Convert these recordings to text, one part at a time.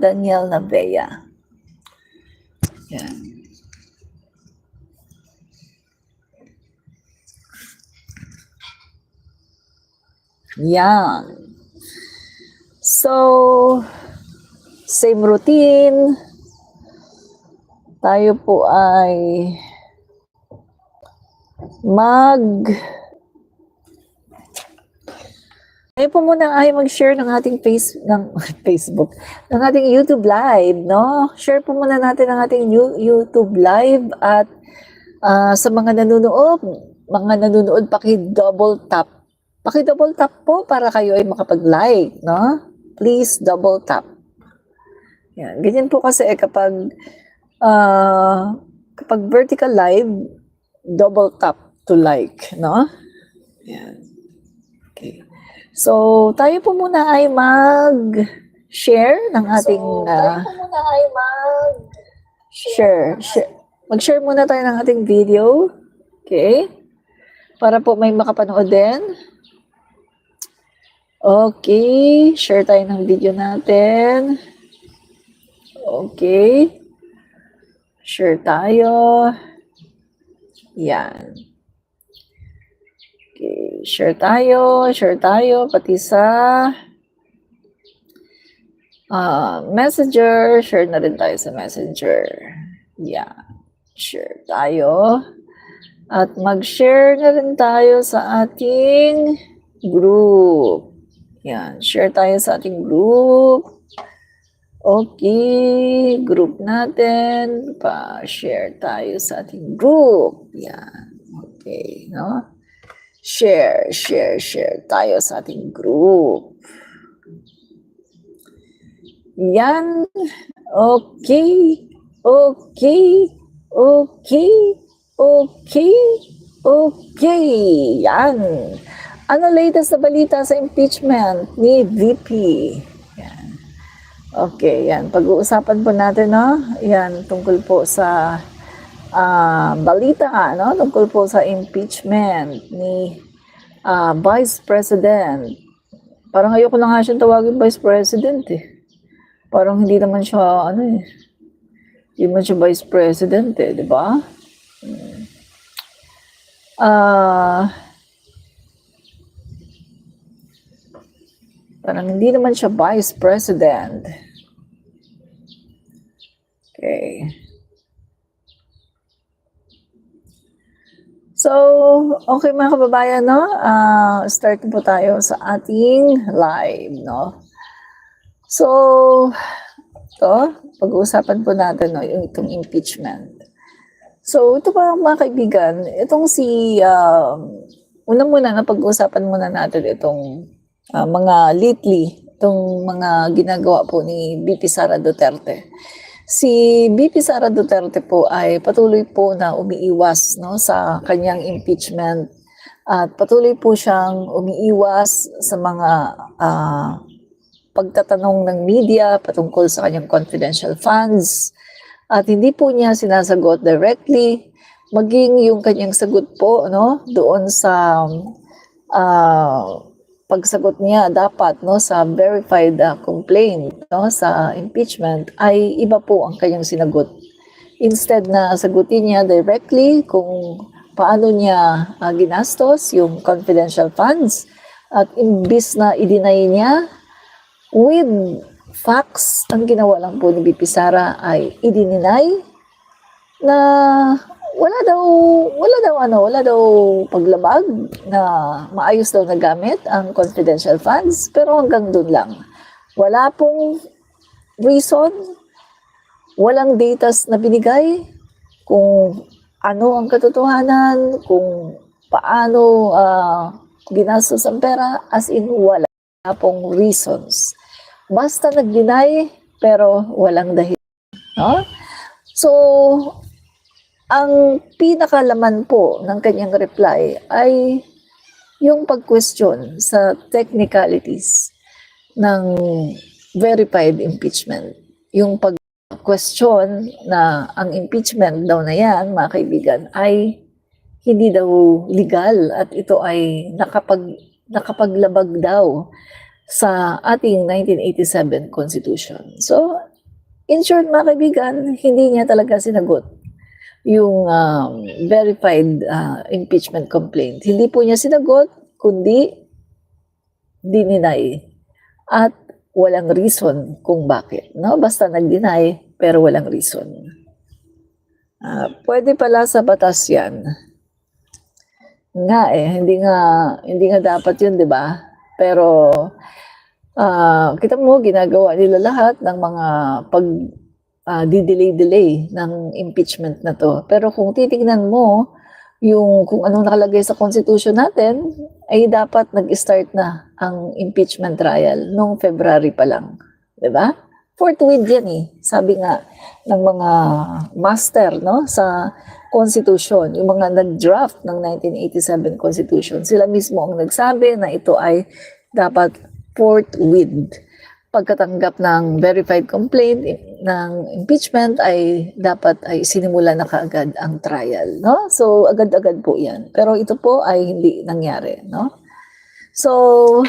Daniel Navea. Yan. Yan. So, same routine. Tayo po ay tayo po muna ay mag-share ng ating Facebook, ng ating YouTube Live, no? Share po muna natin ang ating YouTube Live at sa mga nanonood, paki-double tap. Paki-double tap po para kayo ay makapag-like, no? Please double tap. Yan. Ganyan po kasi kapag vertical live, double tap to like, no? Yan. Okay. So, tayo po muna ay mag-share ng ating mag-share muna tayo ng ating video. Okay? Para po may makapanood din. Okay, share tayo ng video natin. Okay. Share tayo. Yan. Okay, share tayo, pati sa Messenger, share na rin tayo sa Messenger. Yan, share tayo. At mag-share na rin tayo sa ating group. Yan, share tayo sa ating group. Okay, group natin. Pa-share tayo sa ating group. Yan, okay, no? Share tayo sa ating group. Yan. Okay. Yan. Ano latest na balita sa impeachment ni VP? Yan. Okay, yan. Pag-uusapan po natin, no? Yan, tungkol po sa balita, no? Tungkol po sa impeachment ni Vice President. Parang ayoko na nga siyang tawagin Vice President eh. Parang hindi naman siya, hindi naman siya Vice President eh, di ba? Parang hindi naman siya Vice President. Okay. So, okay mga kababayan, no? Start po tayo sa ating live, no? So, pag-uusapan po natin, no, yung itong impeachment. So, ito pa mga kaibigan, itong una muna na pag-uusapan muna natin itong mga lately, itong mga ginagawa po ni VP Sara Duterte. Si VP Sara Duterte po ay patuloy po na umiiwas, no, sa kanyang impeachment at patuloy po siyang umiiwas sa mga pagtatanong ng media patungkol sa kanyang confidential funds at hindi po niya sinasagot directly, maging yung kanyang sagot po, no, doon sa pagsagot niya dapat, no, sa verified complaint, no, sa impeachment ay iba po ang kanyang sinagot. Instead na sagutin niya directly kung paano niya ginastos yung confidential funds at imbis na i-deny niya with facts, ang ginawa lang po ni VP Sara ay i-deny na wala daw paglabag na maayos daw nagamit ang confidential funds, pero hanggang doon lang. Wala pong reason, walang datas na binigay kung ano ang katotohanan, kung paano ginastos ang pera, as in wala pong reasons. Basta nag-deny, pero walang dahilan. No? So, ang pinakalaman po ng kanyang reply ay yung pag-question sa technicalities ng verified impeachment. Yung pag-question na ang impeachment daw na yan, mga kaibigan, ay hindi daw legal at ito ay nakapaglabag daw sa ating 1987 Constitution. So, In short, mga kaibigan, hindi niya talaga sinagot yung verified impeachment complaint. Hindi po niya sinagot, kundi dininay. At walang reason kung bakit. No? Basta nag-deny, pero walang reason. Pwede pala sa batas yan. Nga hindi nga dapat yun, di ba? Pero, kita mo, ginagawa nila lahat ng mga di-delay ng impeachment na to. Pero kung titignan mo, kung anong nakalagay sa Constitution natin, ay dapat nag-start na ang impeachment trial noong February pa lang. Diba? Forthwith yan eh. Sabi nga ng mga master no, sa Constitution, yung mga nag-draft ng 1987 Constitution, sila mismo ang nagsabi na ito ay dapat forthwith. Pagkatanggap ng verified complaint ng impeachment ay dapat ay sinimula na kaagad ang trial, no? So agad-agad po 'yan. Pero ito po ay hindi nangyari, no? So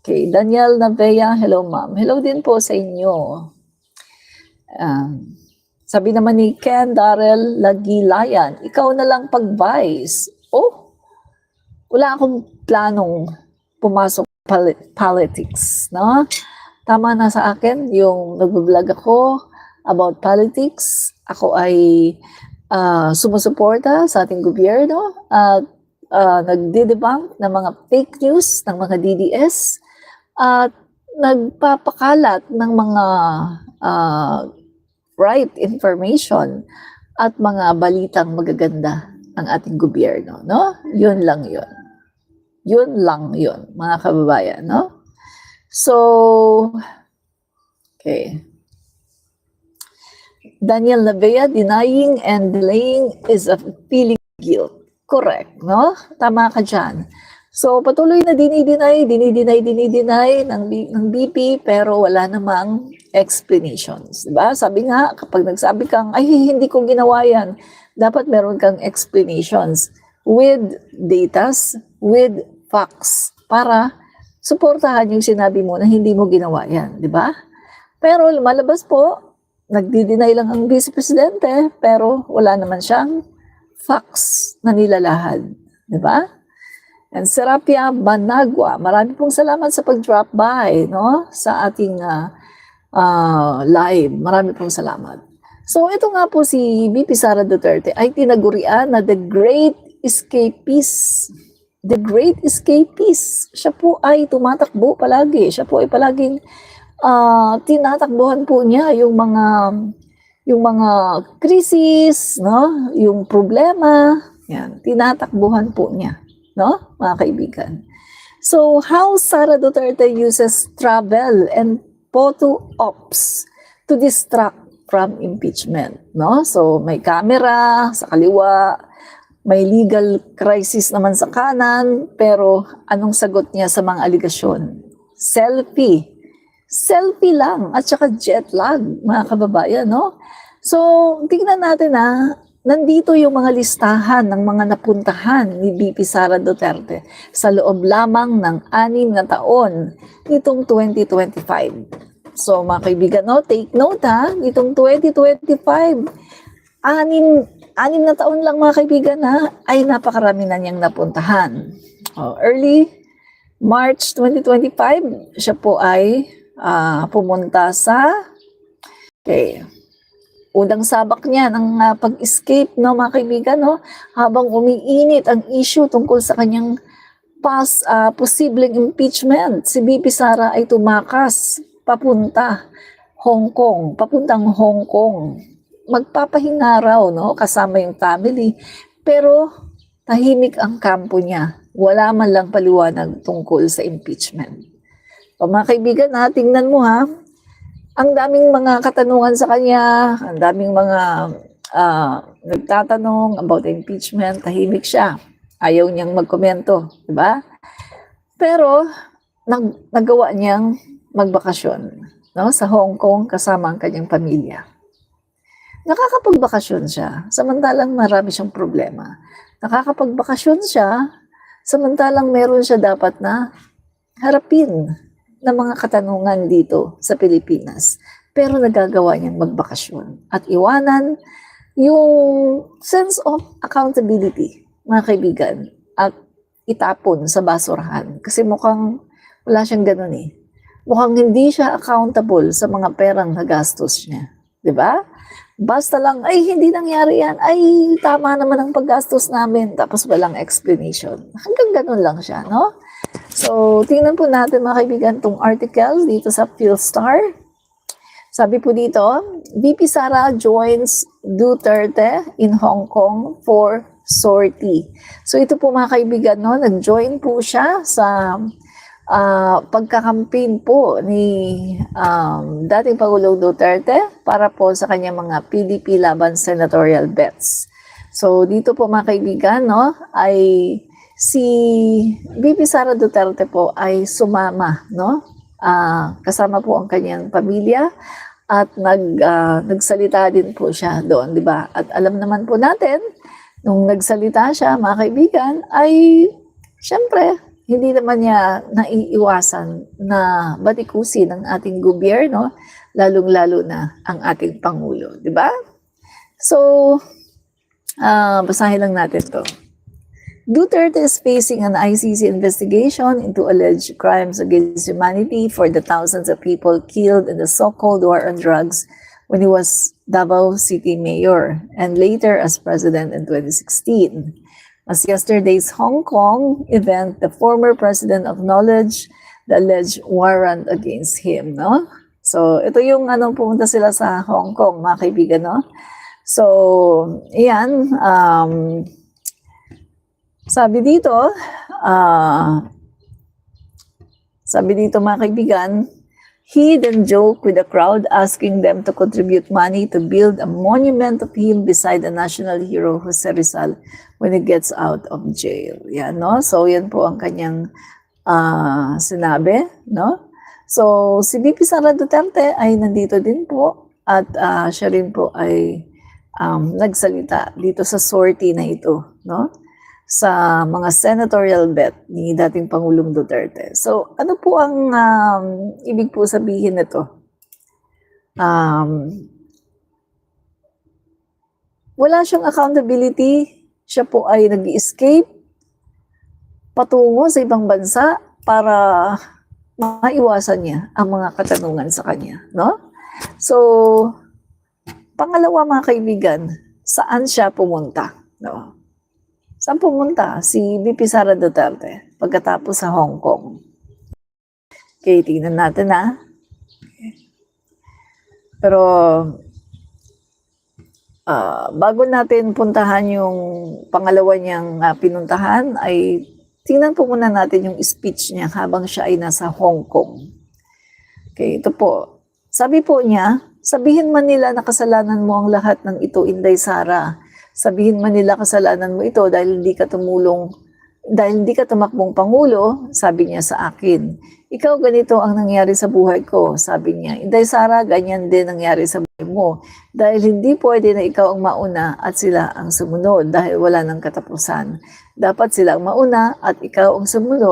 okay, Daniel Navea, hello ma'am. Hello din po sa inyo. Sabi naman ni Ken Darrell Lagilayan, ikaw na lang pag-vice. Oh, wala akong planong pumasok politics, no? Tama na sa akin yung nag-vlog ako about politics. Ako ay sumusuporta sa ating gobyerno at nagde-debunk ng mga fake news ng mga DDS at nagpapakalat ng mga right information at mga balitang magaganda ng ating gobyerno, no? Yun lang yun. Yun lang yun, mga kababayan, no? So, okay. Daniel Navea, denying and delaying is a feeling guilt. Correct, no? Tama ka dyan. So, patuloy na dinideny ng BP, pero wala namang explanations. Diba? Sabi nga, kapag nagsabi kang, ay, hindi ko ginawa yan, dapat meron kang explanations with datas, with facts, para suportahan yung sinabi mo na hindi mo ginawa yan, di ba? Pero lumalabas po, nagdi-deny lang ang Vice Presidente, pero wala naman siyang facts na nilalahad, di ba? And Serapia Banagwa, marami pong salamat sa pag-drop by, no? Sa ating live. Marami pong salamat. So ito nga po si VP Sara Duterte ay tinagurian na the great escapist. The great escapist. Siya po ay tumatakbo palagi. Siya po ay palaging tinatakbuhan po niya yung mga krisis, no? Yung problema, yan, tinatakbuhan po niya, no? Mga kaibigan. So, how Sara Duterte uses travel and photo ops to distract from impeachment, no? So, may camera sa kaliwa, may legal crisis naman sa kanan, pero anong sagot niya sa mga aligasyon? Selfie. Selfie lang at saka jet lag, mga kababayan, no? So, tingnan natin nandito yung mga listahan ng mga napuntahan ni VP Sara Duterte sa loob lamang ng 6 na taon nitong 2025. So, mga kaibigan, no, take note nitong 2025, anim na taon lang mga kaibigan ay napakarami na niyang napuntahan. Early March 2025, siya po ay pumunta sa unang sabak niya ng pag-escape, no, mga kaibigan, no, habang umiinit ang issue tungkol sa kanyang posibleng impeachment. Si VP Sara ay tumakas papuntang Hong Kong. Magpapahinga raw, no, kasama yung family. Pero tahimik ang kampo niya. Wala man lang paliwanag tungkol sa impeachment. So, mga kaibigan, tingnan mo ang daming mga katanungan sa kanya, ang daming mga nagtatanong about impeachment, tahimik siya. Ayaw niyang magkomento, di ba? Pero nagawa niyang magbakasyon, no, sa Hong Kong kasama ang kanyang pamilya. Nakakapagbakasyon siya, samantalang marami siyang problema. Nakakapagbakasyon siya, samantalang meron siya dapat na harapin na mga katanungan dito sa Pilipinas. pero nagagawa niyang magbakasyon at iwanan yung sense of accountability, mga kaibigan, at itapon sa basurahan. Kasi mukhang wala siyang ganun eh. Mukhang hindi siya accountable sa mga perang nagastos niya. 'Di ba? Basta lang, ay hindi nangyari yan, ay tama naman ang paggastos namin, tapos walang explanation. Hanggang ganun lang siya, no? So, tingnan po natin mga kaibigan itong article dito sa Philstar. Sabi po dito, VP Sara joins Duterte in Hong Kong for sortie. So ito po mga kaibigan, no, nag-join po siya sa pagkakampaign po ni dating Pangulong Duterte para po sa kanyang mga PDP laban senatorial bets. So dito po mga kaibigan, no, ay si VP Sara Duterte po ay sumama, no? Kasama po ang kanyang pamilya at nagsalita din po siya doon, di ba? At alam naman po natin, nung nagsalita siya, mga kaibigan, ay syempre, hindi naman niya naiiwasan na batikusin ang ating gobyerno, lalong-lalo na ang ating Pangulo, di ba? So, basahin lang natin to. Duterte is facing an ICC investigation into alleged crimes against humanity for the thousands of people killed in the so-called war on drugs when he was Davao City Mayor and later as president in 2016. As yesterday's Hong Kong event, the former president acknowledged the alleged warrant against him, no? So, ito yung pumunta sila sa Hong Kong, mga kaibigan, no? So, iyan, sabi dito mga kaibigan, he then joked with the crowd asking them to contribute money to build a monument of him beside the national hero Jose Rizal when he gets out of jail. Yan, no? So, yan po ang kanyang sinabi, no? So, si VP Sara Duterte ay nandito din po at siya rin po ay nagsalita dito sa sortie na ito, no? Sa mga senatorial bet ni dating Pangulong Duterte. So, ano po ang ibig po sabihin nito? Wala siyang accountability. Siya po ay nag-escape patungo sa ibang bansa para maiwasan niya ang mga katanungan sa kanya, no? So, pangalawa mga kaibigan, saan siya pumunta, no? Saan pumunta si VP Sara Duterte pagkatapos sa Hong Kong? Okay, tingnan natin na. Pero bago natin puntahan yung pangalawa niyang pinuntahan, ay tingnan po muna natin yung speech niya habang siya ay nasa Hong Kong. Okay, ito po. Sabi po niya, sabihin man nila na kasalanan mo ang lahat ng ito, Inday Sara. Sabihin man nila kasalanan mo ito dahil hindi ka tumakbong Pangulo, sabi niya sa akin. Ikaw, ganito ang nangyari sa buhay ko, sabi niya. Inday Sara, ganyan din nangyari sa buhay mo. Dahil hindi pwede na ikaw ang mauna at sila ang sumunod dahil wala nang katapusan. Dapat sila ang mauna at ikaw ang sumunod